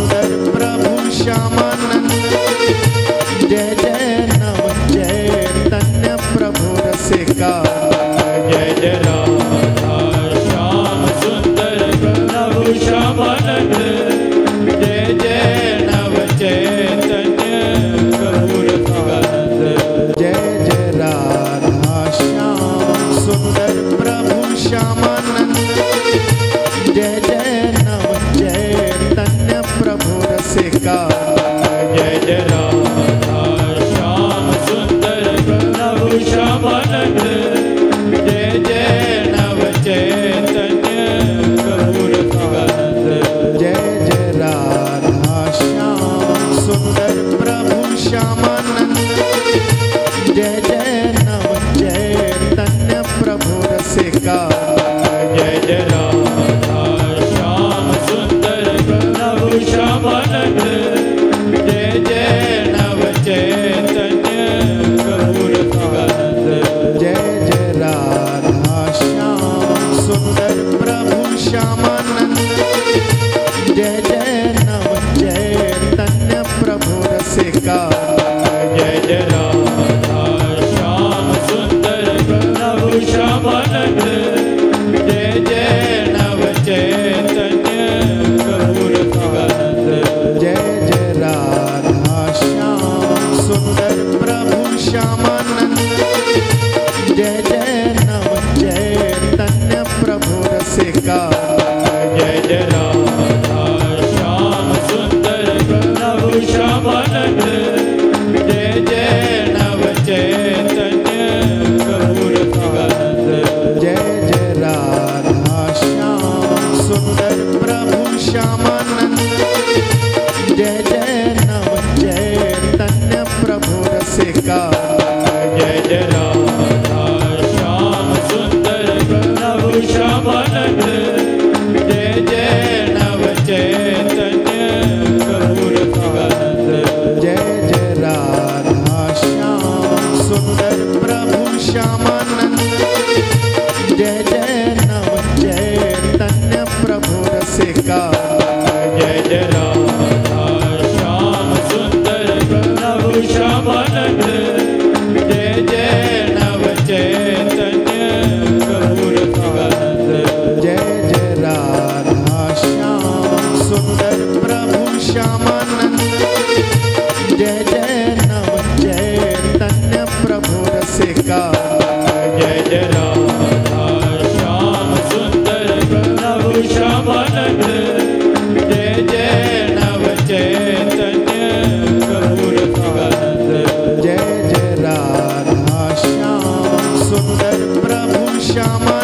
सुंदर प्रभु श्यामानंद। जय जय नव चैतन्य प्रभु रसिका। जय जय राधा श्याम सुंदर प्रभु श्यामानंद। जय जय नव चैतन्य प्रभु रसिकानंद। जय जय राधा श्याम सुंदर प्रभु श्यामानंद। जय जय नव चैतन्य प्रभु रसिका। जय जय राधा श्याम सुंदर प्रभु श्यामानंद। जय जय नव चैतन्य प्रभु रसिकानंद। जय जय राधा श्याम सुंदर प्रभु श्यामानंद। जय जय नव चैतन्य प्रभु रसिका। जय जय राधा श्याम सुंदर प्रभु श्यामानंद। जय जय नव चैतन्य प्रभु रसिकानंद। जय जय राधा श्याम सुंदर प्रभु श्यामानंद। जय जय नव चैतन्य प्रभु रसिका। जय जय राधा श्याम सुंदर प्रभु श्यामानंद। जय जय नव चैतन्य प्रभु रसिकानंद। जय जय राधा श्याम सुंदर प्रभु श्यामानंद। जय जय नव चैतन्य प्रभु रसिका। जय जय राधा श्याम सुंदर प्रभु श्यामानंद। जय जय नव चैतन्य प्रभु रसिकानंद। जय जय राधा श्याम सुंदर प्रभु श्यामानंद। जय जय नव चैतन्य प्रभु रसिका। जय जय राधा श्याम सुंदर प्रभु श्यामानंद। जय जय नव चैतन्य प्रभु रसिकानंद। जय जय राधा श्याम सुंदर प्रभु श्यामानंद। जय जय नव चैतन्य प्रभु रसिका। जय जय राधा श्याम सुंदर प्रभु श्यामानंद। जय जय नव चैतन्य प्रभु रसिकानंद। जय जय राधा श्याम सुंदर प्रभु श्यामानंद। जय जय नव चैतन्य प्रभु रसिका। जय जय राधा श्याम सुंदर प्रभु श्यामानंद। जय जय नव चैतन्य प्रभु रसिकानंद। जय जय राधा श्याम सुंदर प्रभु श्यामानंद।